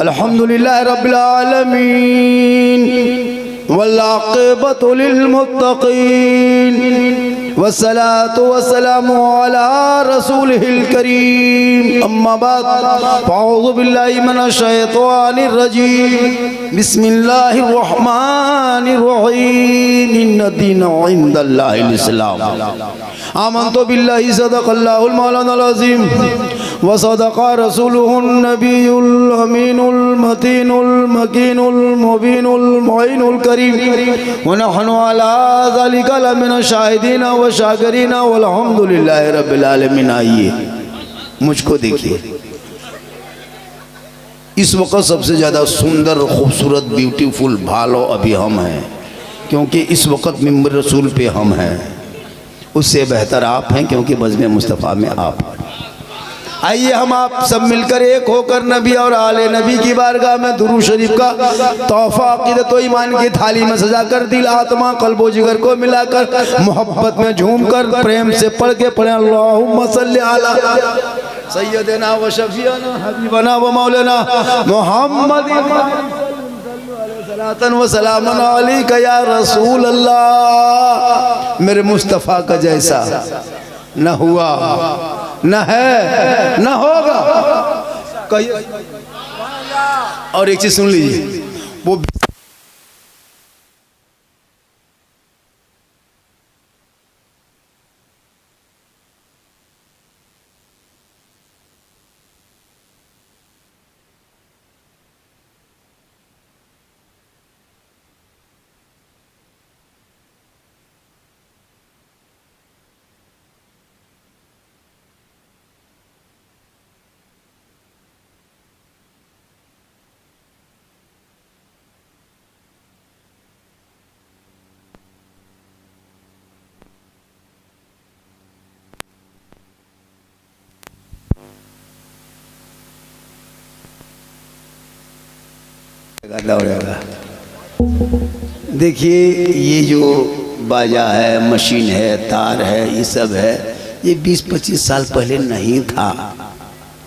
अल्हम्दुलिल्लाह रब्बिल आलमीन वल्आक़िबतु लिलमुत्तक़ीन वस्सलातु वस्सलामु अला रसूलिहिल करीम अम्मा बाद फ़अऊज़ु बिल्लाहि मिनश शैतानिर रजीम बिस्मिल्लाहिर रहमानिर रहीम इन्नद-दीन इंदल्लाहिल इस्लाम आमन्तु बिल्लाहि सदक़ल्लाहुल मौलानाल अज़ीम व सदक़ा रसूलुहुन नबियुल अमीनुल मतीनुल मकीनुल मुबीनुल मुईनुल करीम व नहनु अला ज़ालिका लमिनश शाहिदीन व शाकिरीन वल्हम्दुलिल्लाहि रब्बिल आलमीन। आइए मुझको देखिए, इस वक्त सबसे ज़्यादा सुंदर खूबसूरत ब्यूटीफुल भालो अभी हम हैं, क्योंकि इस वक्त मिंबर रसूल पे हम हैं। उससे बेहतर आप हैं, क्योंकि बज़्म मुस्तफ़ा में आप हैं। आइए हम आप सब मिलकर एक होकर नबी और आले नबी की बारगाह में दुरूद शरीफ का तोहफा अक़ीदत व ईमान की थाली में सजा कर दिल आत्मा क़ल्ब व जिगर को मिलाकर मोहब्बत में झूम कर प्रेम से पढ़ के पढ़ें अल्लाहुम्मा सल्लि अला सय्यदना व शफ़ीअना हबीबना व मौलाना मुहम्मद सलातन व सलामन अलैका या रसूल अल्लाह। मेरे मुस्तफ़ा का जैसा न हुआ न है न होगा। और एक चीज सुन लीजिए, वो देखिए, ये जो बाजा है, मशीन है, तार है, ये सब है, ये 20-25 साल पहले नहीं था।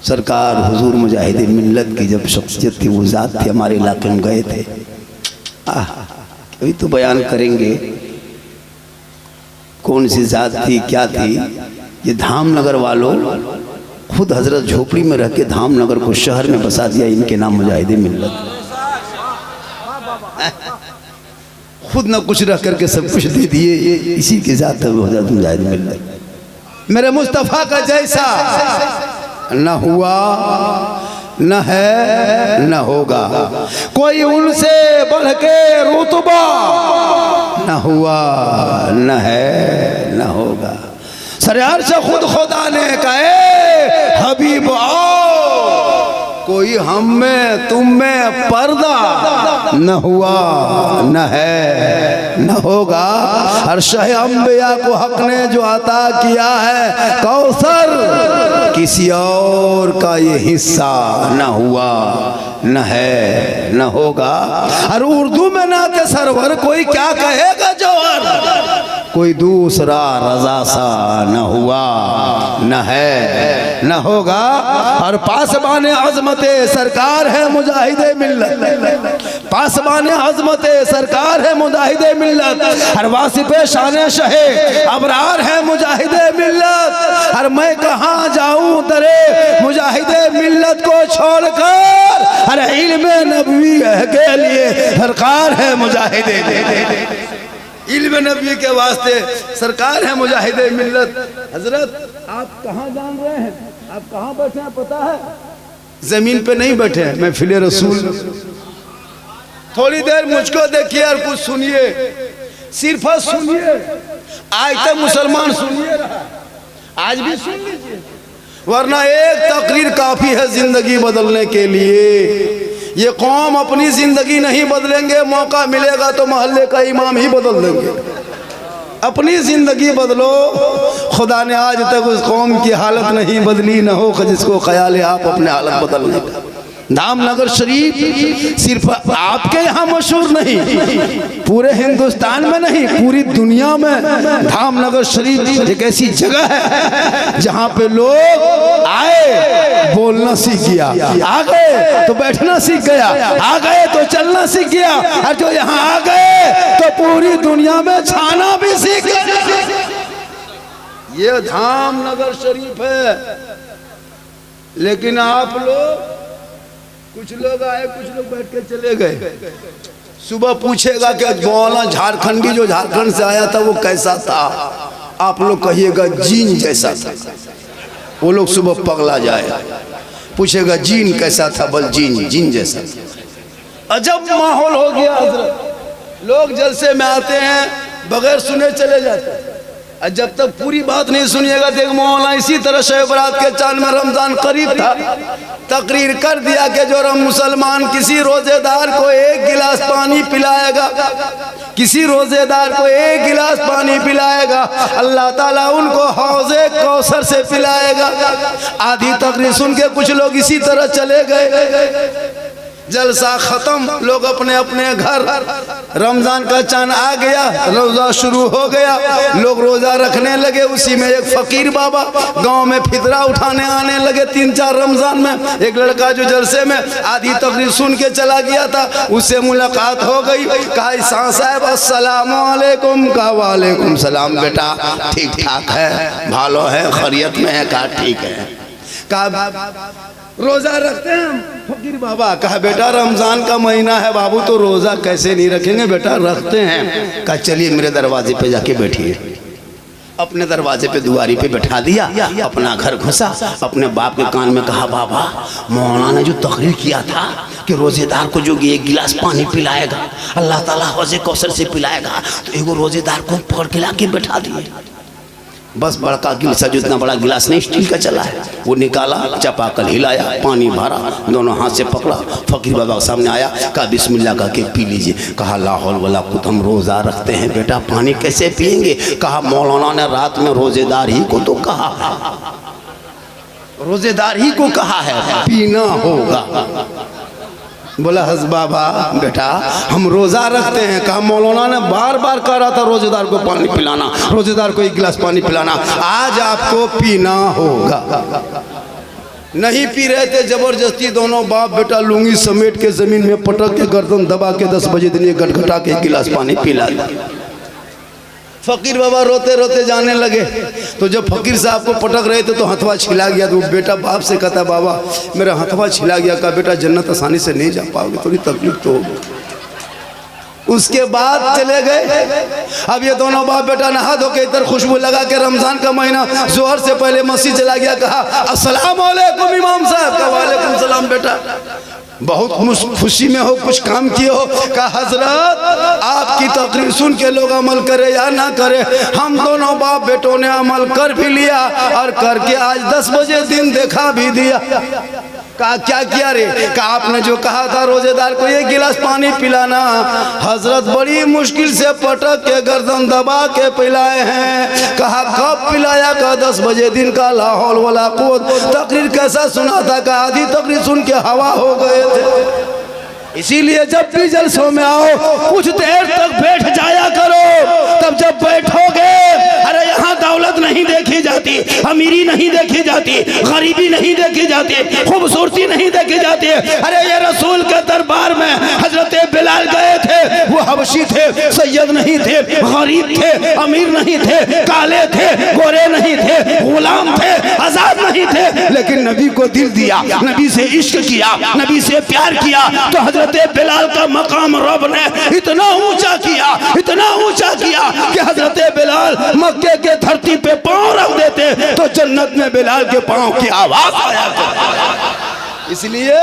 सरकार हुजूर मुजाहिद मिल्लत की जब शख्सियत थी, वो ज़ात थी, हमारे इलाके में गए थे। अभी तो बयान करेंगे कौन सी ज़ात थी, क्या थी। ये धामनगर वालों खुद हजरत झोपड़ी में रह के धामनगर को शहर में बसा दिया, इनके नाम मुजाहिद मिल्लत। खुद न कुछ रह करके सब कुछ दे दिए, इसी के ज़ात हज़रत मुजाहिद मिल्लत। मेरे मुस्तफ़ा का जैसा न हुआ न है न होगा, कोई उनसे बढ़ के रुतबा न हुआ न है न होगा। सरे अर्श खुद खुदा ने कहे हबीब आओ, कोई हम में तुम में पर्दा न हुआ न है न होगा। हर शह अंबिया को हक ने जो अता किया है कौसर, किसी और का ये हिस्सा न हुआ न है न होगा। और उर्दू में ना के सरवर कोई क्या कहेगा जौहर, कोई दूसरा रजा सा न हुआ न है न होगा। और पासबान अज़मते सरकार है मुजाहिद मिल्लत, पासबान अज़मते सरकार है मुजाहिद मिल्लत। हर वासिफ़े शान शहे अबरार है मुजाहिद मिल्लत। हर मैं कहाँ जाऊँ दरे मुजाहिद मिल्लत को छोड़कर, हर इल्म नबवी के लिए सरकार है मुजाहिद, इल्म नबी के वास्ते सरकार है मुजाहिद मिल्लत। हजरत आप कहाँ जान रहे हैं, आप कहाँ बैठे हैं पता है? जमीन पे नहीं बैठे हैं, मैं फिले रसूल। थोड़ी देर मुझको देखिए और कुछ सुनिए, सिर्फ सुनिए। आज तक मुसलमान सुनिए रहा, आज भी सुन लीजिए, वरना एक तकरीर काफी है जिंदगी बदलने के लिए। ये कौम अपनी जिंदगी नहीं बदलेंगे, मौका मिलेगा तो मोहल्ले का इमाम ही बदल देंगे। अपनी जिंदगी बदलो। खुदा ने आज तक उस कौम की हालत नहीं बदली, न हो जिसको ख्याल है आप अपने हालत बदलने का। धामनगर शरीफ सिर्फ आपके यहाँ मशहूर नहीं, पूरे हिंदुस्तान में नहीं, पूरी दुनिया में धामनगर शरीफ एक ऐसी जगह है जहाँ पे लोग आए बोलना सीख गया, आ गए तो बैठना सीख गया, आ गए तो चलना सीख गया, और जो यहाँ आ गए तो पूरी दुनिया में छाना भी सीख गया। ये धामनगर शरीफ है। लेकिन आप लोग, कुछ लोग आए, कुछ लोग बैठ के चले गए। सुबह पूछेगा कि मौलाना झारखंडी जो झारखंड से आया था वो कैसा था, आप लोग कहिएगा जीन जैसा था। वो लोग सुबह पगला जाए, पूछेगा जीन कैसा था, बल जीन जैसा था। अजब माहौल हो गया हजरत। लोग जलसे में आते हैं, बगैर सुने चले जाते हैं। जब तक पूरी बात नहीं सुनिएगा, देख मौलाना इसी तरह शब बरात के चांद में रमजान करीब था, तकरीर कर दिया कि जो मुसलमान किसी रोजेदार को एक गिलास पानी पिलाएगा, किसी रोजेदार को एक गिलास पानी पिलाएगा, अल्लाह ताला उनको हौज़े कौसर से पिलाएगा। आधी तकरीर सुन के कुछ लोग इसी तरह चले गए। जलसा खत्म, लोग अपने अपने घर, रमजान का चांद आ गया, रोजा शुरू हो गया, लोग रोजा रखने लगे। उसी में एक फकीर बाबा गांव में फितरा उठाने आने लगे। 3-4 रमजान में एक लड़का जो जलसे में आधी तकरीर सुन के चला गया था, उससे मुलाकात हो गई। कहा शाह साहब अस्सलामु अलैकुम। कहा वालेकुम सलाम। बेटा ठीक ठाक है, भालो है, खैरियत में है? कहा ठीक है। कहा रोजा रखते हैं हम? फकीर बाबा कहा बेटा रमजान का महीना है बाबू, तो रोजा कैसे नहीं रखेंगे? बेटा रखते हैं। कहा चलिए मेरे दरवाजे पे जाके बैठिए। अपने दरवाजे पे दुआरी पे बैठा दिया, अपना घर घुसा, अपने बाप के कान में कहा बाबा मौलाना ने जो तकरीर किया था कि रोजेदार को जो एक गिलास पानी पिलाएगा अल्लाह ताला हौज़े कौसर से पिलाएगा, तो एगो रोजेदार को पकड़ के लाके बैठा दिए। बस बड़का गिलास, जो इतना बड़ा गिलास नहीं स्टील का चला है, वो निकाला, चपाकल हिलाया, पानी भरा, दोनों हाथ से पकड़ा, फकीर बाबा के सामने आया, कहा बिस्मिल्लाह कह के पी लीजिए। कहा ला हौल वला कुव्वत, हम रोज़ा रखते हैं बेटा, पानी कैसे पिएंगे? कहा मौलाना ने रात में रोजेदार ही को तो कहा, रोजेदार ही को कहा है पीना होगा। बोला हज बाबा बेटा हम रोज़ा रखते हैं। कहा मौलाना ने बार बार कह रहा था रोजेदार को पानी पिलाना, रोजेदार को 1 गिलास पानी पिलाना, आज आपको पीना होगा। नहीं पी रहे थे, जबरदस्ती दोनों बाप बेटा लुंगी समेट के जमीन में पटक के गर्दन दबा के 10 बजे दिन गटगटा के 1 गिलास पानी पिला दिया। फकीर बाबा रोते रोते जाने लगे। तो जब फकीर साहब को पटक रहे थे तो हथवा छिला गया। तो बेटा बाप से कहता बाबा मेरा हथवा छिला गया। कहा बेटा जन्नत आसानी से नहीं जा पाओगे, थोड़ी तकलीफ तो होगी। उसके बाद चले गए। अब ये दोनों बाप बेटा नहा धो के इधर खुशबू लगा के रमजान का महीना जोहर से पहले मस्जिद चला गया। कहा अस्सलाम वालेकुम इमाम साहब। का वालेकुम सलाम। बेटा बहुत खुशी में हो, कुछ काम किए हो? कहा हजरत आपकी तकरीर सुन के लोग अमल करे या ना करे, हम दोनों बाप बेटों ने अमल कर भी लिया और करके आज 10 बजे दिन देखा भी दिया। कहा क्या किया रे? कहा आपने जो कहा था रोजेदार को 1 गिलास पानी पिलाना, हजरत बड़ी मुश्किल से पटक के गर्दन दबा के पिलाए हैं। कहा कब पिलाया? कहा 10 बजे दिन का। ला हौल वला कुव्वत। तकरीर कैसा सुना था? कहा आधी तकरीर सुन के हवा हो गए थे। इसीलिए जब भी जलसों में आओ कुछ देर तक बैठ जाया करो। तब जब बैठोगे, अरे यहाँ दौलत नहीं देखी जाती, अमीरी नहीं देखी जाती, गरीबी नहीं देखी जाती, खूबसूरती नहीं देखी जाती। अरे ये रसूल के दरबार में हजरत बिलाल गए थे, वो हबशी थे, सैयद नहीं थे, गरीब थे, अमीर नहीं थे, काले थे, गोरे नहीं थे, गुलाम थे, आजाद नहीं थे, लेकिन नबी को दिल दिया, नबी से इश्क किया, नबी से प्यार किया। तो हजरत बिलाल का मकाम रब ने इतना ऊंचा किया, इतना ऊंचा किया कि हजरत बिलाल मक्के के धरती पे पांव रख देते तो जन्नत में बिलाल के पांव की आवाज आया करती। इसलिए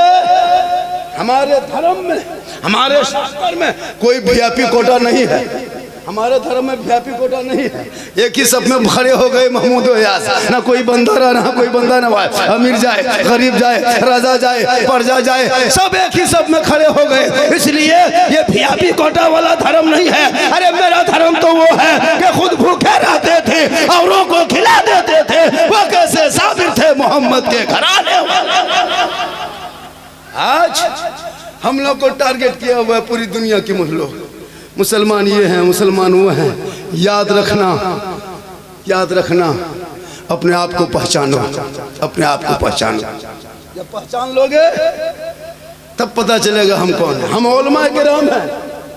हमारे धर्म में, हमारे शास्त्र में कोई वीआईपी कोटा नहीं है। हमारे धर्म में वीआईपी कोटा नहीं है। एक ही सब में खड़े हो गए महमूद यास, ना कोई बंदा रहा, ना कोई बंदा नवाज, अमीर जाए, गरीब जाए, राजा जाए, प्रजा जाए, सब एक ही सब में खड़े हो गए। इसलिए ये वीआईपी कोटा वाला धर्म नहीं है। अरे मेरा धर्म तो वो है कि खुद भूखे रहते थे, औरों को खिला देते थे। वो कैसे साबिर थे मोहम्मद के घराने वाले। आज हम लोग को टारगेट किया हुआ है पूरी दुनिया के लोग, मुसलमान ये हैं, मुसलमान वो हैं। याद रखना, अपने आप को पहचानो, अपने आप को पहचानो। जब पहचान लोगे तब पता चलेगा हम कौन है। हम उलमा किराम हैं।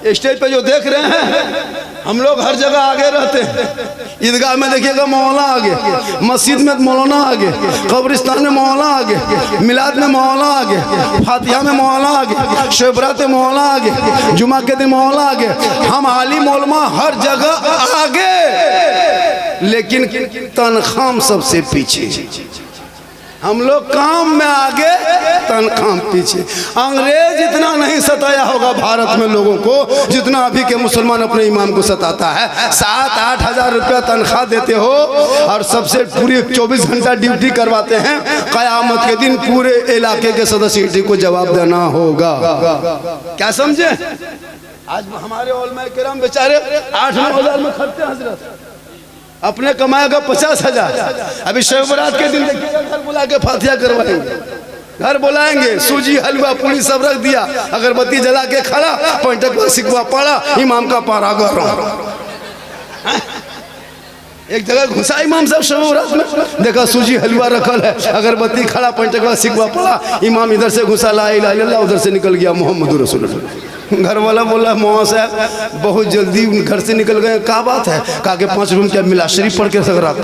स्टेज पे जो देख रहे हैं, हम लोग हर जगह आगे रहते हैं। ईदगाह में देखिएगा मौलाना आगे, मस्जिद में मौलाना आगे, कब्रिस्तान में मौलाना आगे, मिलाद में मौलाना आगे, फातिहा में मौलाना आगे, शबरात में मौलाना आगे, जुमा के दिन मौलाना आगे। हम आलिम उलमा हर जगह आगे, लेकिन तनख्वाह सबसे पीछे। हम लोग काम में आगे, तनख्वाह पीछे। अंग्रेज इतना नहीं सताया होगा भारत में लोगों को जितना अभी के मुसलमान अपने इमाम को सताता है। 7-8 हज़ार रुपया तनख्वाह देते हो और सबसे पूरी 24 घंटा ड्यूटी करवाते हैं। क़यामत के दिन पूरे इलाके के सदस्य को जवाब देना होगा। क्या समझे? आज हमारे उलमा किराम बेचारे 8-9 हज़ार में खर्चे हजरत, अपने कमाएगा 50 हज़ार। अभी शब-ए-बारात के दिन देखिएगा घर बुला के फातिहा करवाएंगे, घर बुलाएंगे, सूजी हलवा पूरी सब रख दिया, अगरबत्ती जला के खड़ा, पंटक का सिकवा पड़ा, इमाम का पारा गरम। एक जगह घुसा इमाम साहब शब-ए-बारात में, देखा सूजी हलवा रखल है, अगरबत्ती खड़ा, पंटक का सिकवा पड़ा, इमाम इधर से घुसा ला इलाहा इल्लल्लाह, उधर से निकल गया मोहम्मद रसूलुल्लाह। घर वाला बोला मौला साहब बहुत जल्दी घर से निकल गए, क्या बात है? कहा कि 5 रूम क्या मिला शरीफ पढ़ के रात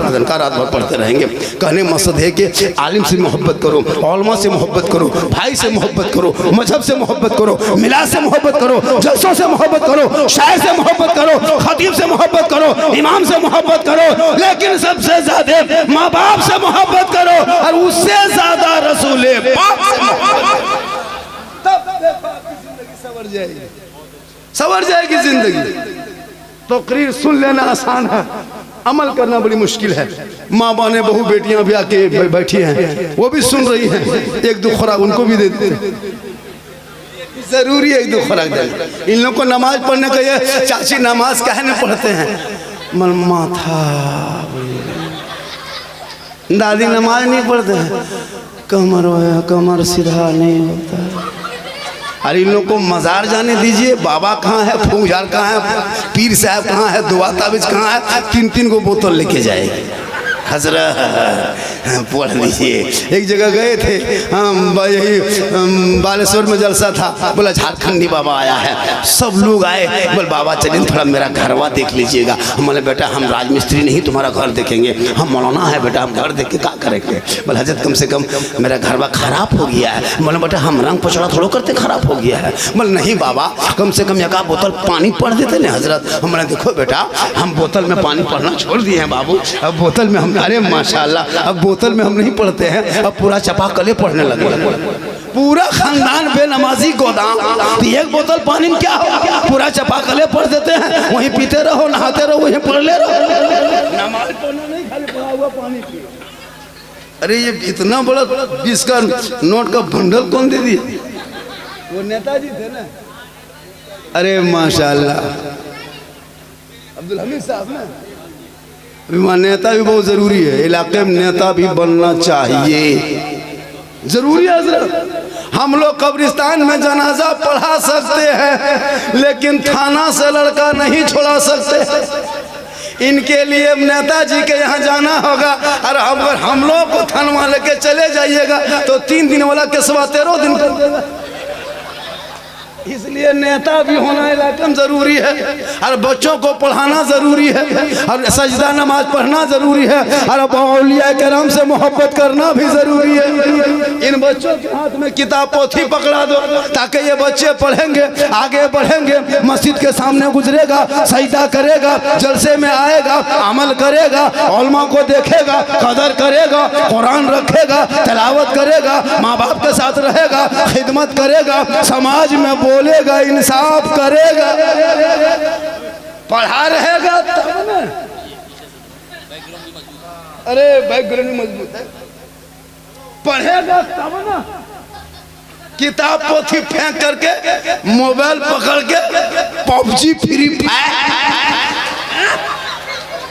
भर पढ़ते रहेंगे। कहने मकसद है कि आलिम से मोहब्बत करो, उलमा से मोहब्बत करो, भाई से मोहब्बत करो, मजहब से मोहब्बत करो, मिलाद से मोहब्बत करो, जलसों से मोहब्बत करो, शायर से मोहब्बत करो, खतीब से मोहब्बत करो, इमाम से मोहब्बत करो, लेकिन सबसे ज्यादा माँ बाप से मोहब्बत करो और उससे ज्यादा रसूले पाक से मोहब्बत। सवर जाएगी जिंदगी। तकरीर सुन लेना आसान है, अमल करना बड़ी मुश्किल है। माँ बाने बहू बेटियां भी आके बैठी हैं, वो भी सुन रही हैं। एक दो खुराक उनको भी देते हैं, जरूरी है एक दो खुराक देना। इन लोगों को नमाज पढ़ने का ये चाची नमाज काहे नहीं पढ़ते हैं? मन माथा दादी नमाज नहीं पढ़ते हैं, कमर सीधा नहीं होता। अरे इन लोग को मज़ार जाने दीजिए, बाबा कहाँ है, फूंजार कहाँ है, पीर साहब कहाँ है, दुआ ताबीज कहाँ है, 3-3 को बोतल लेके जाएगी। हजरत पढ़ लीजिए। एक जगह गए थे हम, यही बालेश्वर में जलसा था, बोला झारखंडी बाबा आया है, सब लोग आए, बोल बाबा चलिए थोड़ा मेरा घरवा देख लीजिएगा। हम बोले बेटा हम राजमिस्त्री नहीं तुम्हारा घर देखेंगे, हम मौलाना है बेटा, हम घर देख के क्या करेंगे? बोले हजरत कम से कम मेरा घरवा खराब हो गया है। बोले बेटा हम रंग पचड़ा थोड़ा करते खराब हो गया है। बोले नहीं बाबा कम से कम 1 बोतल पानी पढ़ देते ना हजरत। हमने देखो बेटा हम बोतल में पानी पढ़ना छोड़ दिए हैं बाबू, अब बोतल में हम, अरे माशाल्लाह अब बोतल में हम नहीं पढ़ते हैं, अब पूरा चपाकले पढ़ने लगे। पूरा खानदान बेनमाजी गोदाम, तो 1 बोतल पानी में क्या हो? पूरा चपाकले पढ़ देते हैं, वहीं पीते रहो, नहाते रहो, वहीं पढ़ ले रहो। नमाज पढ़ना नहीं, खाली पड़ा हुआ पानी पिए। अरे ये इतना बड़ा 20 का नोट का बंडल कौन दे दिए? वो नेताजी थे ना। अरे माशाल्लाह अब्दुल हमीद साहब ना। नेता भी बहुत जरूरी है, इलाके में नेता भी बनना चाहिए, जरूरी है हजरत। हम लोग कब्रिस्तान में जनाजा पढ़ा सकते हैं, लेकिन थाना से लड़का नहीं छोड़ा सकते। इनके लिए नेताजी के यहाँ जाना होगा, और अगर हम लोग को थानवा लेके चले जाइएगा तो 3 दिन वाला केसवा 13 दिन कर देगा। इसलिए नेता भी होना इलाके में जरूरी है, और बच्चों को पढ़ाना जरूरी है, और सजदा नमाज पढ़ना जरूरी है, और औलिया किराम से मोहब्बत करना भी जरूरी है। इन बच्चों के हाथ में किताब पोथी पकड़ा दो, ताकि ये बच्चे पढ़ेंगे, आगे बढ़ेंगे, मस्जिद के सामने गुजरेगा, सजदा करेगा, जलसे में आएगा, अमल करेगा, उलमा को देखेगा, कदर करेगा, कुरान रखेगा, तिलावत करेगा, माँ बाप के साथ रहेगा, खिदमत करेगा, समाज में बोलेगा, इंसाफ करेगा, पढ़ा रहेगा तब ना। अरे बैकग्राउंड मजबूत है, पढ़ेगा तब ना। किताब पोथी फेंक करके मोबाइल पकड़ के PUBG free fire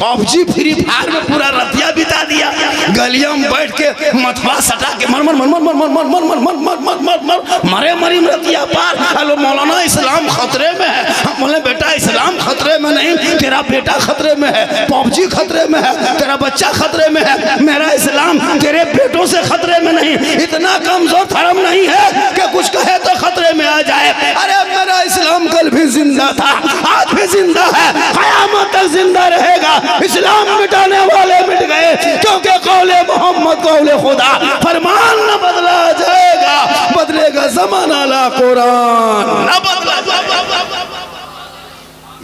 PUBG free fire में पूरा रतिया बिता दिया, गलियों में बैठ के मथवा सटा के मर मर मर मर मर मर मर मर मर मर मर मर मर मरे मरी रतिया पार। हेलो मौलाना इस्लाम खतरे में है। हम बोले बेटा इस्लाम खतरे में नहीं, तेरा बेटा खतरे में है, पबजी खतरे में है, तेरा बच्चा खतरे में है। मेरा इस्लाम तेरे बेटों से खतरे में नहीं, इतना कमजोर धर्म नहीं है कि कुछ कहे तो खतरे में आ जाए। अरे मेरा इस्लाम कल भी जिंदा था, आज भी जिंदा है, क़यामत तक जिंदा रहेगा। इस्लाम मिटाने वाले मिट गए, क्योंकि कौले मोहम्मद कौले खुदा, फरमान न बदला जाएगा, बदलेगा ज़माना ला कुरान न बदला जाएगा।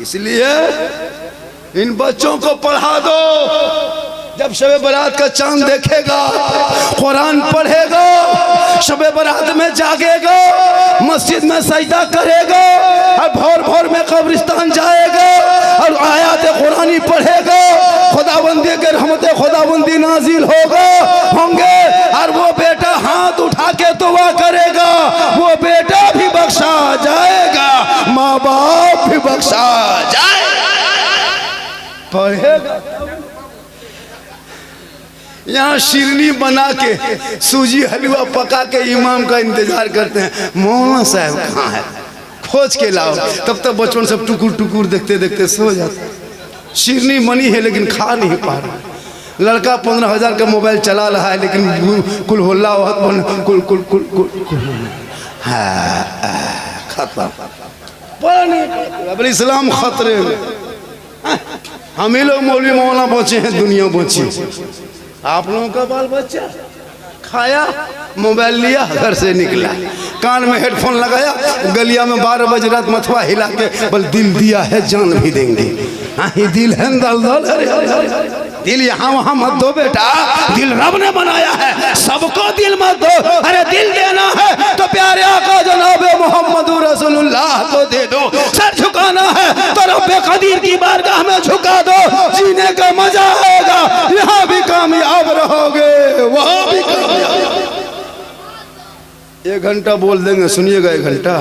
इसलिए इन बच्चों को पढ़ा दो, जब शबे बारात का चांद देखेगा कुरान पढ़ेगा, शबे बारात में जागेगा, मस्जिद में सजदा करेगा, और भोर भोर में कब्रिस्तान जाएगा और आयात कुरानी पढ़ेगा, खुदाबंदी के रहमत खुदाबंदी नाजिल होंगे, और वो बेटा हाथ उठा के दुआ करेगा, वो बेटा भी बख्शा जाएगा, माँ बाप भी बख्शा जाएगा। पढ़ेगा। यहाँ शिरनी बना के सूजी हलवा पका के इमाम का इंतजार करते हैं, मौलाना साहब कहाँ है, खोज के लाओ। तब तक बचपन सब टुकुर टुकुर देखते देखते सो जाते। शिरनी बनी है लेकिन खा नहीं पा रहा। लड़का 15,000 का मोबाइल चला रहा है लेकिन कुल होल्ला कुल कुल कुल कुल खत्म। पता नहीं अब इस्लाम खतरे में। हम ही लोग मौलवी मौलाना पहुंचे हैं, दुनिया पहुंची। आप लोगों का बाल बच्चा खाया, मोबाइल लिया, घर से निकला, कान में हेडफोन लगाया, गलिया में 12 बजे रात मथवा हिला के बोल दिल दिया है जान भी देंगे। हाँ ही दिल है दल दल, दिल यहाँ वहाँ मत दो बेटा, दिल रब ने बनाया है, सबको दिल मत दो। अरे दिल देना है तो प्यारे आका जनाब मोहम्मद रसूलुल्लाह को दे दो। सर झुकाना है तो रब्बे कदीर की बारगाह में झुका दो, जीने का मजा आएगा, यहाँ भी कामयाब रहोगे, वहाँ भी कामयाब। 1 घंटा बोल देंगे, सुनिएगा 1 घंटा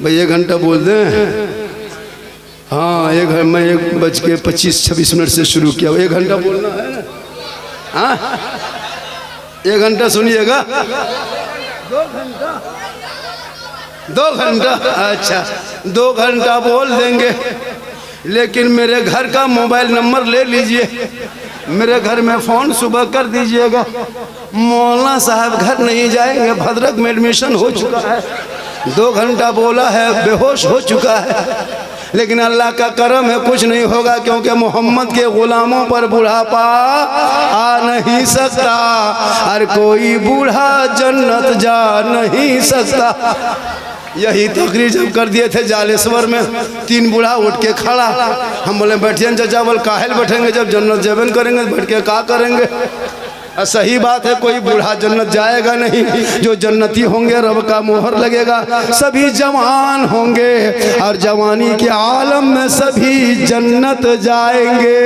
भाई, 1 घंटा बोल दें। हाँ 1:25-26 से शुरू किया, 1 घंटा बोलना है ना। हाँ 1 घंटा सुनिएगा, 2 घंटा अच्छा 2 घंटा बोल देंगे, लेकिन मेरे घर का मोबाइल नंबर ले लीजिए, मेरे घर में फ़ोन सुबह कर दीजिएगा। मौलाना साहब घर नहीं जाएंगे, भद्रक में एडमिशन हो चुका है, 2 घंटा बोला है, बेहोश हो चुका है, लेकिन अल्लाह का करम है कुछ नहीं होगा, क्योंकि मोहम्मद के गुलामों पर बुढ़ापा आ नहीं सकता, हर कोई बूढ़ा जन्नत जा नहीं सकता। यही तकरीर जब कर दिए थे जालेश्वर में, 3 बूढ़ा उठ के खड़ा, हम बोले बैठिए चाचा, बोल काहेल बैठेंगे, जब जन्नत जबन करेंगे बैठ के क्या करेंगे। सही बात है, कोई बूढ़ा जन्नत जाएगा नहीं, जो जन्नती होंगे रब का मोहर लगेगा, सभी जवान होंगे और जवानी के आलम में सभी जन्नत जाएंगे।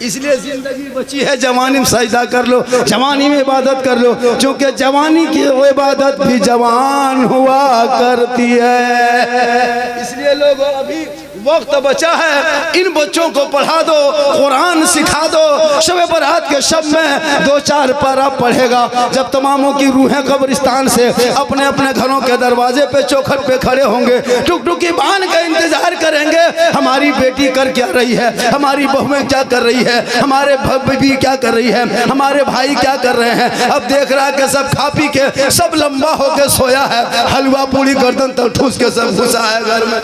इसलिए जिंदगी बची है, जवानी में सजदा कर लो, जवानी में इबादत कर लो, क्योंकि जवानी की इबादत भी जवान हुआ करती है। इसलिए लोगों अभी वक्त बचा है, इन बच्चों को पढ़ा दो, कुरान सिखा दो। शब बारात के शब में 2-4 पारा पढ़ेगा, जब तमामों की रूहें कब्रिस्तान से अपने अपने घरों के दरवाजे पे चौखट पे खड़े होंगे, टुकटुकी बांध का इंतजार करेंगे, हमारी बेटी कर क्या रही है, हमारी बहुएं क्या कर रही है, हमारे बीवी क्या कर रही है, हमारे भाई क्या कर रहे हैं। अब देख रहा है कि सब खा पी के सब लंबा होके सोया है, हलवा पूरी गर्दन तक ठूस के सब घुसा है घर में,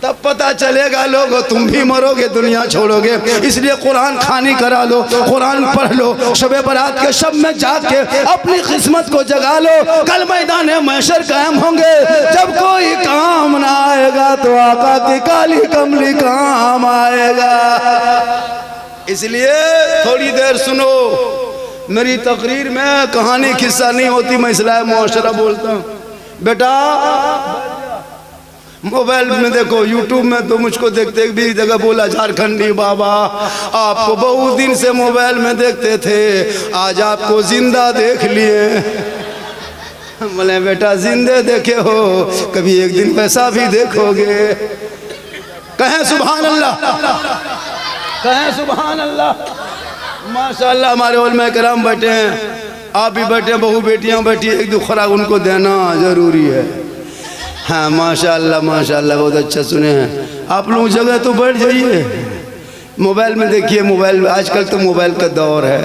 तब पता चलेगा लोग तुम भी मरोगे, दुनिया छोड़ोगे। इसलिए कुरान खानी करा लो, कुरान पढ़ लो, शबे बारात के शब में जाग के अपनी किस्मत को जगा लो। कल मैदान महशर कायम होंगे, जब कोई काम ना आएगा तो आका की काली कमली काम आएगा। इसलिए थोड़ी देर सुनो, मेरी तकरीर में कहानी किस्सा नहीं होती, मैं इस्लाह मुआशरा बोलता हूँ। बेटा मोबाइल में देखो, यूट्यूब में तो मुझको देखते भी जगह बोला झारखंडी बाबा आपको बहुत दिन से मोबाइल में देखते थे, आज आपको जिंदा देख लिए। बोले बेटा जिंदे देखे हो, कभी एक दिन पैसा भी देखोगे। कहें सुभान अल्लाह, कहें सुभान अल्लाह। माशाअल्लाह हमारे उलमा कराम बैठे हैं, आप भी बैठे हैं, बहू बेटियां बैठी, एक दो खुराक उनको देना ज़रूरी है। हाँ माशाअल्लाह माशाअल्लाह, बहुत अच्छा सुने हैं आप लोग। जगह तो बैठ जाइए, मोबाइल में देखिए, मोबाइल में आजकल तो मोबाइल का दौर है।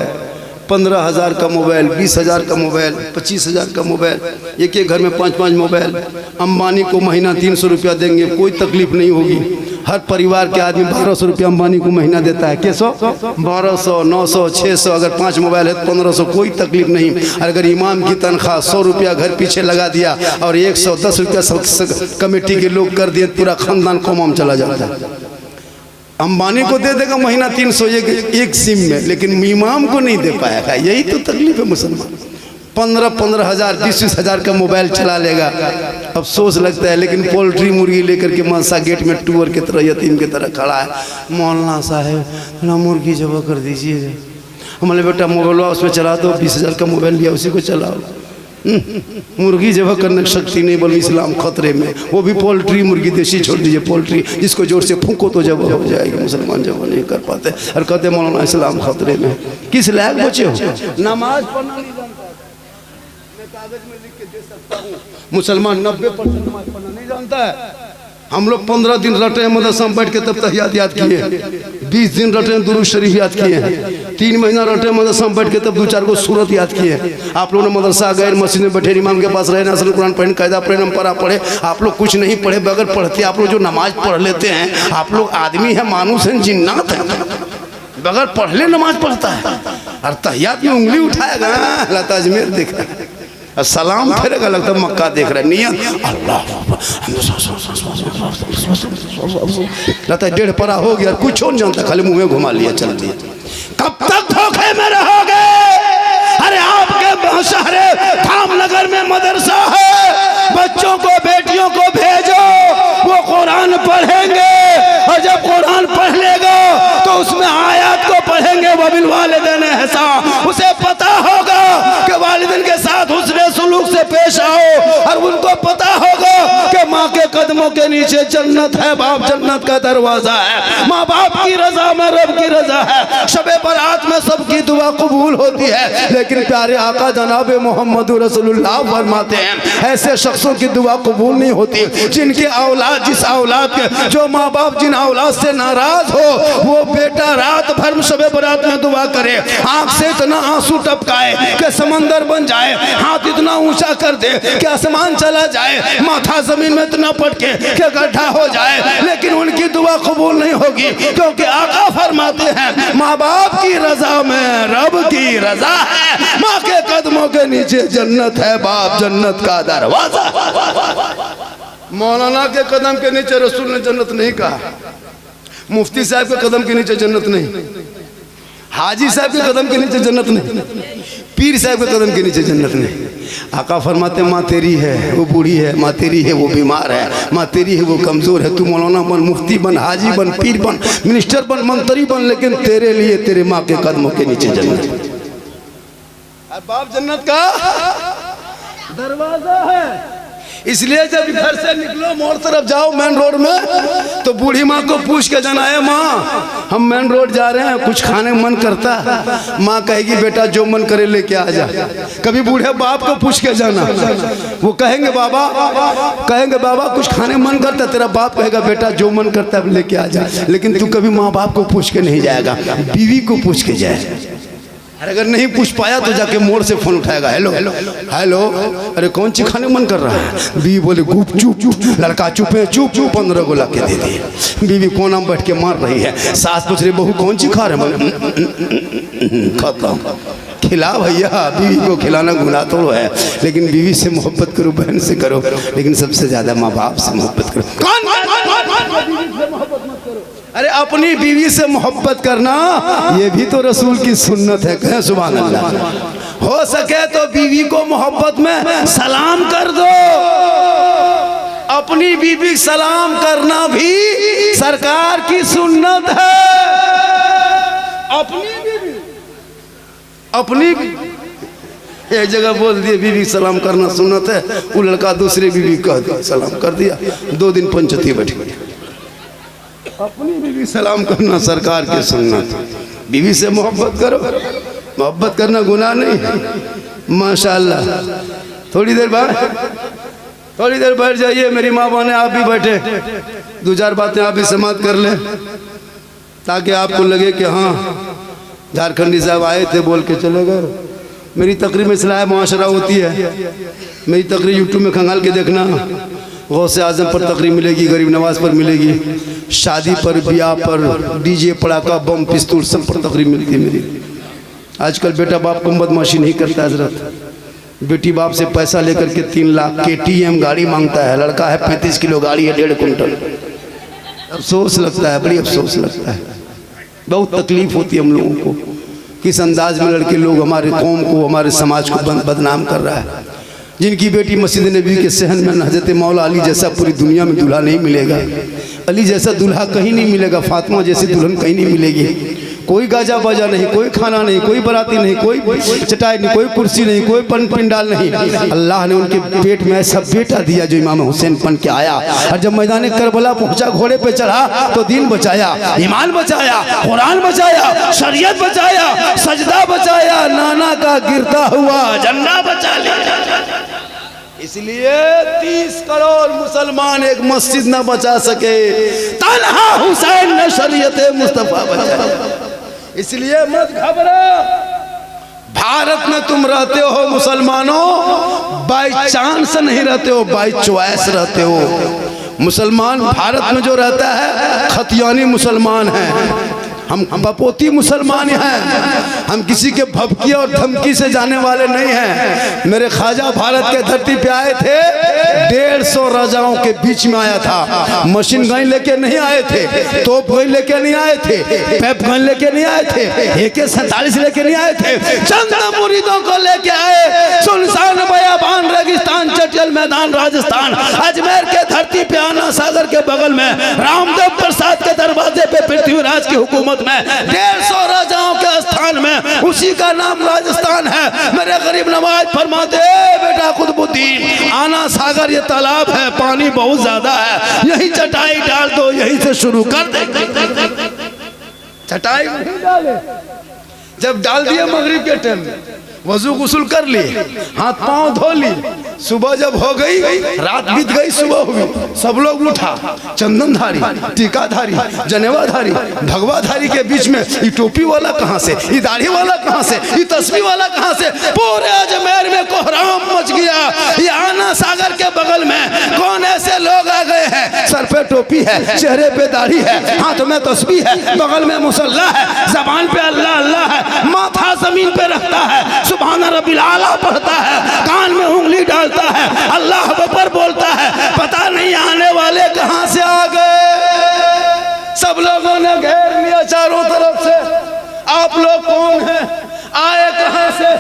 15,000 का मोबाइल, 20,000 का मोबाइल, 25,000 का मोबाइल, एक एक घर में 5-5 मोबाइल। अंबानी को महीना 300 रुपया देंगे, कोई तकलीफ नहीं होगी। हर परिवार के आदमी 1200 रुपया अंबानी को महीना देता है। कैसो 1200, 900, 600, अगर 5 मोबाइल है तो 1500, कोई तकलीफ नहीं। अगर इमाम की तनख्वाह 100 रुपया घर पीछे लगा दिया और 110 रुपया कमेटी के लोग कर दिए, पूरा खानदान कौमाम चला जाता है। अंबानी को दे देगा महीना 300 एक सिम में, लेकिन इमाम को नहीं दे पाएगा। यही तो तकलीफ है मुसलमान। 15-15 हज़ार, 20-20 हज़ार का मोबाइल चला लेगा, अफसोस लगता है। लेकिन पोल्ट्री मुर्गी लेकर के मासा गेट में टूअर की तरह, यतीम की तरह खड़ा है। मौलाना साहब ना मुर्गी जबा कर दीजिए। हमारे बेटा मोबाइल उसमें चला दो, 20,000 का मोबाइल लिया उसी को चलाओ। मुर्गी जबा करने की शक्ति नहीं, बोले इस्लाम खतरे में। वो भी पोल्ट्री मुर्गी, देसी छोड़ दीजिए, पोल्ट्री जिसको जोर से फूंको तो जबा हो जाएगी। मुसलमान जबा नहीं कर पाते और कहते मौलाना इस्लाम खतरे में। किस लायक बचे हो? नमाज पढ़ना नहीं जानता, मैं कागज में लिख के दे सकता हूँ। मुसलमान 90% नमाज पढ़ना नहीं जानता है। हम लोग 15 दिन रटे मदरसा में बैठ के तब तहियात याद किए, 20 दिन रटे दुरूद शरीफ याद किए, 3 महीना रटे मदरसा में बैठ के तब 2-4 को सूरत याद किए। आप लोगों ने मदरसा गए, मस्जिद में बैठे, इमाम के पास रहे, नसल कुरान पढ़े, कायदा पढ़े, नंपरा पढ़े। आप लोग कुछ नहीं पढ़े, बगैर पढ़ते आप लोग जो नमाज पढ़ लेते हैं। आप लोग आदमी है, मानुस है, जिन्नात है, बगैर पढ़ले नमाज पढ़ता है। और तहियात में उंगली उठाएगा, लता अजमेर देख रहा है, और सलाम फेरेगा, लगता मक्का देख रहा है। नियत अल्लाह, लगता है 1.5 परा हो गया, कुछ नहीं जानता, खाली मुंह में घुमा लिया, चल दिया। कब तक धोखे में रहोगे? अरे आपके शहरे धामनगर में मदरसा है, बच्चों को बेटियों को भेजो, वो कुरान पढ़ेंगे। और जब कुरान पढ़ लेगा तो उसमें आयत को पढ़ेंगे, वबिल वालिदैन एहसान। उसे पता होगा कि वालिदैन के साथ हुस्न सुलूक से पेश आओ, और उनको पता होगा कि माँ के कदमों के नीचे जन्नत है, बाप जन्नत का दरवाजा है। माँ बाप की रजा में रब की रजा है। शबे बरात में सबकी दुआ कबूल होती है, लेकिन प्यारे आका जनाब मोहम्मद रसूलुल्लाह फरमाते हैं, ऐसे शख्सों की दुआ कबूल नहीं होती जिनके औलाद, जिस औलाद के, जो माँ बाप जिन औलाद से नाराज हो, वो बेटा रात भर शबे बरात में दुआ करे, आंख से इतना आंसू टपकाए कि समंदर बन जाए, हाथ इतना ऊंचा कर दे कि आसमान चला जाए, माथा जमीन में इतना पटके कि गड्ढा हो जाए, लेकिन उनकी दुआ कबूल नहीं होगी। क्योंकि आका फरमाते हैं, माँ बाप की रजा में रब की रजा है, माँ के कदमों के नीचे जन्नत है, बाप जन्नत का दरवाजा। मौलाना के कदम के नीचे रसूल ने जन्नत नहीं कहा, मुफ्ती साहब के कदम के नीचे जन्नत नहीं, हाजी साहब के कदम के नीचे जन्नत नहीं, पीर साहब के कदम के नीचे जन्नत नहीं। आका फरमाते, माँ तेरी है वो बूढ़ी है, माँ तेरी है वो बीमार है, माँ तेरी है वो कमज़ोर है। तू मौलाना बन, मुफ्ती बन, हाजी बन, पीर बन, मिनिस्टर बन, मंत्री बन, लेकिन तेरे लिए तेरे माँ के कदमों के नीचे जन्नत। बाप जन्नत का दरवाजा है। इसलिए जब घर से निकलो, मोड़ तरफ जाओ, मेन रोड में, तो बूढ़ी माँ को पूछ के जाना है, माँ हम मेन रोड जा रहे हैं, कुछ खाने मन करता है। माँ कहेगी, बेटा जो मन करे लेके आ जा। कभी बूढ़े बाप को पूछ के जाना, वो कहेंगे बाबा कुछ खाने मन करता है, तेरा बाप कहेगा बेटा जो मन करता है लेके आ जा। लेकिन तू कभी माँ बाप को पूछ के नहीं जाएगा, बीवी को पूछ के जाए। अगर नहीं पूछ पाया तो जाके मोड़ से फोन उठाएगा, हेलो हेलो, अरे कौन सी खाने मन कर रहा है? बीवी बोले गुप चुप, लड़का चुप है, चुप 15 को ला के दे दिए। बीवी कोना में बैठ के मार रही है, सास पूछ रही, बहू कौन सी खा रहे? खत्म, खिला भैया। बीवी को खिलाना गुनाह तो है, लेकिन बीवी से मोहब्बत करो, बहन से करो, लेकिन सबसे ज्यादा माँ बाप से मोहब्बत करो। कौन मोहब्बत मत करो? अरे अपनी बीवी से मोहब्बत करना ये भी तो रसूल की सुन्नत है। कहें सुभान अल्लाह। हो सके तो बीवी को मोहब्बत में सलाम कर दो। अपनी बीवी सलाम करना भी सरकार की सुन्नत है। अपनी एक जगह बोल दिए बीवी सलाम करना सुन्नत है, वो लड़का दूसरे बीवी कह दिया, सलाम कर दिया, 2 दिन पंचती बैठ गई। अपनी बीवी सलाम करना सरकार की सुन्नत। बीवी से मोहब्बत करो, मोहब्बत करना गुनाह नहीं है। माशाअल्लाह। थोड़ी देर बैठ जाइए, मेरी माँ बहने आप भी बैठे, दो चार बातें आप भी समाप्त कर लें ताकि आपको लगे कि हाँ झारखंडी साहब आए थे बोल के चले गए। मेरी तकरीर में इस्लाह मुआशरा होती है। मेरी तकरीर यूट्यूब में खंगाल के देखना, गौसे आजम पर तकरीर मिलेगी, गरीब नवाज पर मिलेगी, शादी पर, ब्याह पर, डीजे, पड़ाका, बम, पिस्तौल सब पर तकरीर मिलती है मेरी। आजकल बेटा बाप को बदमाशी नहीं करता हजरत। बेटी बाप से पैसा लेकर के 3 लाख KTM गाड़ी मांगता है, लड़का है 35 किलो गाड़ी है 1.5 कुंटल। अफसोस लगता है, बड़ी अफसोस लगता है, बहुत तकलीफ होती है हम लोगों को। किस अंदाज में लड़के लोग हमारे कौम को, हमारे समाज को बदनाम कर रहा है। जिनकी बेटी मस्जिद नबी के सहन में हज़रत मौला अली जैसा पूरी दुनिया में दूल्हा नहीं मिलेगा, अली जैसा दूल्हा कहीं नहीं मिलेगा, फातिमा जैसी दुल्हन कहीं नहीं मिलेगी। कोई गाजा बाजा नहीं, कोई खाना नहीं, कोई बराती नहीं, कोई चटाई नहीं, कोई कुर्सी नहीं, कोई पंडाल नहीं। अल्लाह ने उनके पेट में ऐसा बेटा दिया जो इमाम हुसैन बन के आया, और जब मैदान करबला पहुंचा, घोड़े पे चढ़ा तो दीन बचाया, ईमान बचाया, कुरान बचाया, शरीयत बचाया, सजदा बचाया, नाना का गिरता हुआ झंडा बचा लिया। इसलिए 30 करोड़ मुसलमान एक मस्जिद न बचा सके, तन्हा हुसैन ने शरीयत मुस्तफा बचाया। इसलिए मत घबरा। भारत में तुम रहते हो मुसलमानों, बाई चांस नहीं रहते हो, बाई चॉइस रहते हो। मुसलमान भारत में जो रहता है खतियानी मुसलमान है, हम बपोती मुसलमान हैं, हम किसी के भभकी और धमकी से जाने वाले नहीं हैं। मेरे ख्वाजा भारत के धरती पे आए थे, 150 राजाओं के बीच में आया था। मशीन गन लेके नहीं आए थे, तोप गन लेके नहीं आए थे, पेप गन लेके नहीं आए थे, AK-47 लेके नहीं आए थे, चंद मुरीदों को लेके आए। सुनसान बयाबान रेगिस्तान, चटियल मैदान राजस्थान, अजमेर के धरती पे, आना सागर के बगल में, रामदेव प्रसाद के दरवाजे पे पृथ्वीराज की हुकूमत में, 150 राजाओं के स्थान में, उसी का नाम राजस्थान है। मेरे गरीब नवाज फरमाते, बेटा कुतुबुद्दीन, आना सागर ये तालाब है, पानी बहुत ज्यादा है, यही चटाई डाल दो, यहीं से शुरू कर दे। चटाई नहीं डाले, जब डाल दिया मगरिब के टाइम वजू गुस्ल कर लिए, हाथ पांव धो ली, सुबह जब हो गई, रात बीत गई, सुबह हुई, सब लोग उठा, चंदनधारी, टीकाधारी, जनेवाधारी, भगवाधारी के बीच में ये टोपी वाला कहाँ से, ये दाढ़ी वाला कहाँ से, ये तस्वीर वाला कहाँ से। पूरे अजमेर में कोहराम मच गया। ये आना सागर के बगल में कौन ऐसे लोग आ गए हैं, सर पे टोपी है, चेहरे पे दाढ़ी है, हाथ में तस्बीह है, बगल में मुसल्ला है, जबान पे अल्लाह अल्लाह है, माथा जमीन पे रखता है, सुभान रब्बिल आला पढ़ता है, कान में उंगली डालता है, अल्लाह अकबर बोलता है। पता नहीं आने वाले कहां से आ गए। सब लोगों ने घेर लिया चारों तरफ से। आप लोग कौन हैं, आए कहां से?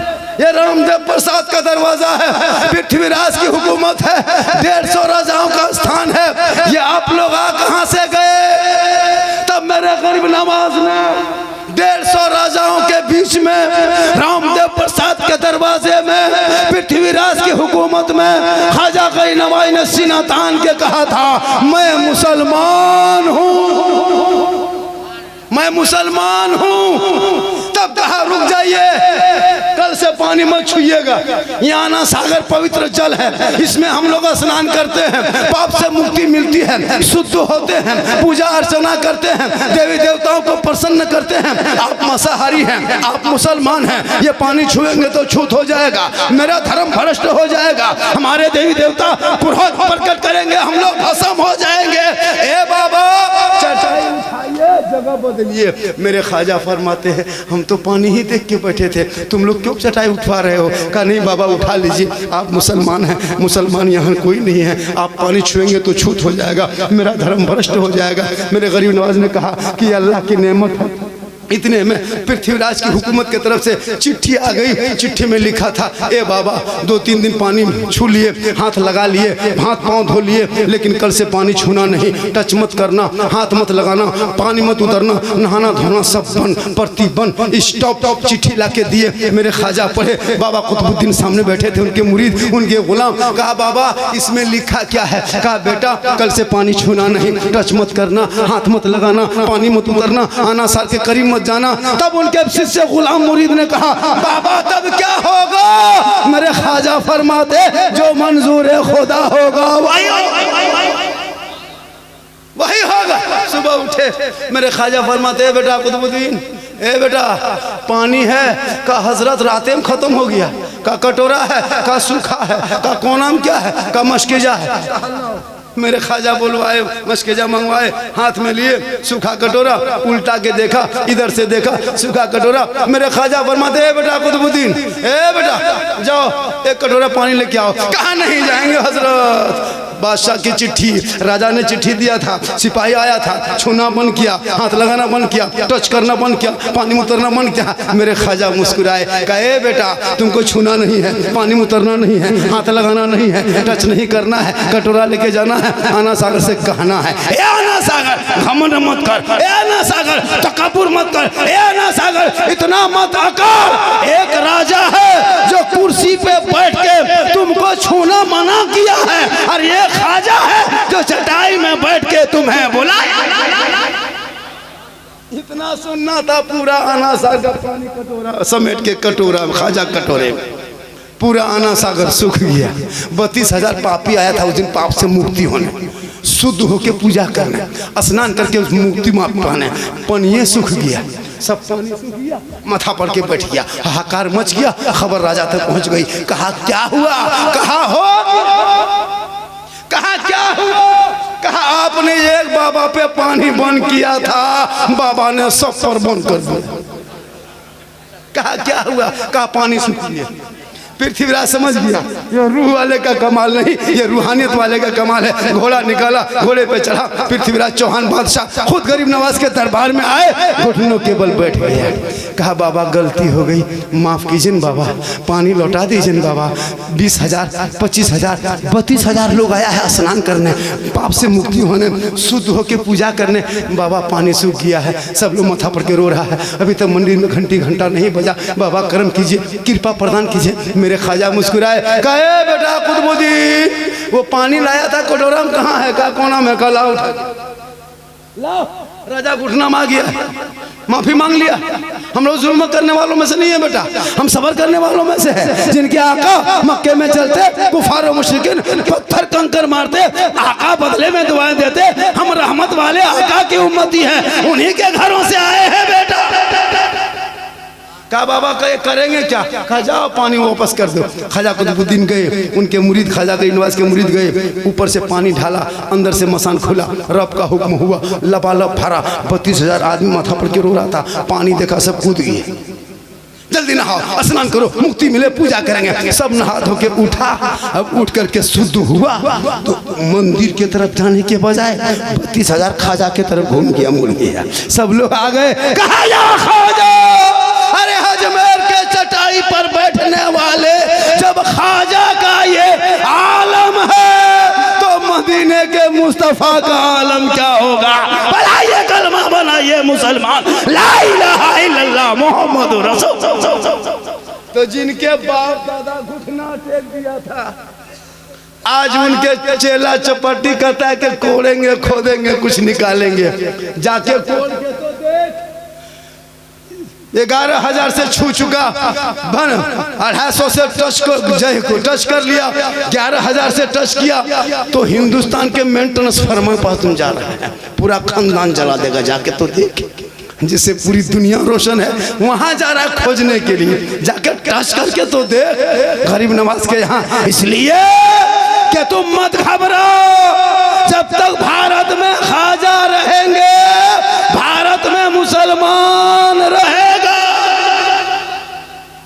ये रामदेव प्रसाद का दरवाजा है, पृथ्वीराज की हुकूमत है, 150 राजाओं का स्थान है। ये आप लोग आ कहां से गए? तब मेरे गरीब नवाज ने 150 राजाओं के बीच में, रामदेव प्रसाद के दरवाजे में, पृथ्वीराज की हुकूमत में, ख्वाजा गरीब नवाज ने सीना तान के कहा था, मैं मुसलमान हूँ, मैं मुसलमान हूँ। तब कहा रुक जाइए, कल से पानी मत छुइएगा, यहाँ ना सागर पवित्र जल है, इसमें हम लोग स्नान करते हैं, पाप से मुक्ति मिलती है, शुद्ध होते हैं, पूजा अर्चना करते हैं, देवी देवताओं को प्रसन्न करते हैं। आप मांसाहारी हैं, आप मुसलमान हैं, ये पानी छुएंगे तो छूत हो जाएगा, मेरा धर्म भ्रष्ट हो जाएगा, हमारे देवी देवता क्रोध प्रकट करेंगे, हम लोग भस्म हो जाएंगे। ए बाबा चटाई उठाइए, जगह बदलिए। मेरे ख्वाजा फरमाते हैं, हम तो पानी ही देख के बैठे थे, तुम लोग क्यों चटाई उठवा रहे हो? कहा नहीं बाबा उठा लीजिए, आप मुसलमान हैं, मुसलमान यहाँ कोई नहीं है, आप पानी छुएंगे तो छूत हो जाएगा, मेरा धर्म भ्रष्ट हो जाएगा। मेरे गरीब नवाज ने कहा कि अल्लाह की नेमत है, इतने में पृथ्वीराज की हुकूमत की तरफ से चिट्ठी आ गई। चिट्ठी में लिखा था, ए बाबा 2-3 दिन पानी छू लिए, हाथ लगा लिए, हाथ पांव धो लिए, लेकिन कल से पानी छूना नहीं, टच मत करना, हाथ मत लगाना, पानी मत उतरना, नहाना धोना सब बंद, प्रतिबंध, स्टॉप। चिट्ठी ला के दिए। मेरे ख्वाजा पढ़े, बाबा कुतुबुद्दीन सामने बैठे थे, उनके मुरीद, उनके गुलाम। कहा बाबा इसमें लिखा क्या है? कहा बेटा कल से पानी छूना नहीं, टच मत करना, हाथ मत लगाना, पानी मत उतरना, आना साल के करीब मत जाना। तब उनके शिष्य गुलाम मुरीद ने कहा बाबा तब क्या होगा? मेरे ख्वाजा फरमाते जो मंजूर खुदा होगा वही होगा। सुबह उठे, मेरे ख्वाजा फरमाते बेटा कुतुबुद्दीन, ए बेटा पानी है? का हजरत रातें में खत्म हो गया। का कटोरा है? का सूखा है? का कोनाम क्या है? का मशकेजा है। मेरे ख्वाजा बुलवाए, मशकेजा मंगवाए, हाथ में लिए सूखा कटोरा, उल्टा के देखा, इधर से देखा सूखा कटोरा। मेरे ख्वाजा फरमाते ए बेटा कुतुबुद्दीन, ए बेटा जाओ एक कटोरा पानी लेके आओ। कहाँ नहीं जाएंगे हजरत, बादशाह की चिट्ठी, राजा ने चिट्ठी दिया था, सिपाही आया था, छूना बंद किया, हाथ लगाना बंद किया, टच करना बंद किया, पानी में उतरना बंद किया। मेरे ख्वाजा मुस्कुराए, कहे बेटा तुमको छूना नहीं है, पानी में उतरना नहीं है, हाथ लगाना नहीं है, टच नहीं करना है, कटोरा लेके जाना है, आना सागर से कहना है ए आना सागर घमंड मत कर, ए आना सागर तकब्बुर मत कर, ए आना सागर इतना मत आकर। एक राजा है जो कुर्सी पे बैठ के तुमको छूना मना किया है, और ये ख्वाजा है जो चटाई में बैठ के तुम्हें बुलाया। इतना सुनना था, पूरा आना सागर पानी कटोरा समेट के कटोरा ख्वाजा कटोरे में पूरा आना सागर सूख गया। 32,000 पापी आया था उस दिन पाप से मुक्ति होने, शुद्ध होके पूजा करने, स्नान करके उस मुक्ति पाने। पनिये सूख गया, सब पानी सूख गया, माथा पड़ के बैठ गया, हाहाकार मच गया। खबर राजा तक पहुंच गई। कहा क्या हुआ? कहा हो, कहा क्या हुआ? कहा आपने एक बाबा पे पानी बंद किया था, बाबा ने सब पर बंद कर दिया। कहा क्या हुआ? कहा पानी सूख गया। पृथ्वीराज समझ गया ये रूह वाले का कमाल नहीं, ये रूहानियत वाले का कमाल है। घोड़ा निकाला, घोड़े पे चढ़ा, पृथ्वीराज चौहान बादशाह खुद गरीब नवाज के दरबार में आए, घुटनों के बल बैठ गए। कहा बाबा गलती हो गई, माफ कीजिए बाबा, पानी लौटा दीजिए बाबा। 20,000 25,000 32,000 लोग आया है स्नान करने, पाप से मुक्ति होने, शुद्ध होके पूजा करने। बाबा पानी सूख गया है, सब लोग माथा पड़ के रो रहा है, अभी तक मंदिर में घंटा नहीं बजा। बाबा करम कीजिए, कृपा प्रदान कीजिए। मेरे ख्वाजा मुस्कुराए, कहे बेटा कुतुबुद्दीन वो पानी लाया था कटोरा में कहाँ है? का कोना में? का लाओ लाओ। राजा घुटना मांग गया, माफी मांग लिया। हम लोग जुल्म करने वालों में से नहीं है बेटा, हम सबर करने वालों में से है। जिनके आका मक्के में चलते, कुफार और मुशरिकीन पत्थर कंकर मारते, आका बदले में दुआएं देते। हम रहमत वाले आका की उम्मती हैं, उन्हीं के घरों से आए हैं बेटा। कहा बाबा करेंगे क्या? कहा जाओ पानी वापस कर दो। ख्वाजा कुतुबुद्दीन गए, उनके मुरीद ख्वाजा गरीब नवाज के मुरीद गए, ऊपर से पानी ढाला, अंदर से मसान खुला, रब का हुक्म हुआ, लबालब भरा। 32,000 आदमी माथा पड़ के रो रहा था, पानी देखा सब कूद गए। जल्दी नहाओ, स्नान करो, मुक्ति मिले, पूजा करेंगे। सब नहा धो के उठा। अब उठ करके शुद्ध हुआ तो मंदिर की तरफ जाने के बजाय 32,000 ख्वाजा के तरफ घूम गया, मुड़ गया। सब लोग आ गए, कहा या ख्वाजा, अरे अजमेर के चटाई पर बैठने वाले जब ख्वाजा का ये आलम है तो मदीने के मुस्तफा का आलम क्या होगा? बनाइए कलमा, बनाइए मुसलमान, ला इलाहा इल्लल्लाह मोहम्मद रसूल। तो जिनके बाप दादा घुटना टेक दिया था, आज उनके चेला चपाटी कहता है कि कोड़ेंगे खोदेंगे कुछ निकालेंगे। जाके खोल के तो देख, 11,000 से छू चुका, 250 से टच कर लिया, 11,000 से टच किया तो हिंदुस्तान के मेन ट्रांसफार्मर पास तुम जा रहा है, पूरा खानदान जला देगा। जाके तो देख, जिससे पूरी दुनिया रोशन है, वहां जा रहा है खोजने के लिए। जाकर टच करके तो देख गरीब नवाज के यहाँ। इसलिए कि तुम मत घबराओ, जब तक भारत में ख्वाजा रहेंगे, भारत में मुसलमान रहेगा।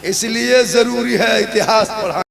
इसलिए जरूरी है इतिहास पढ़ाना।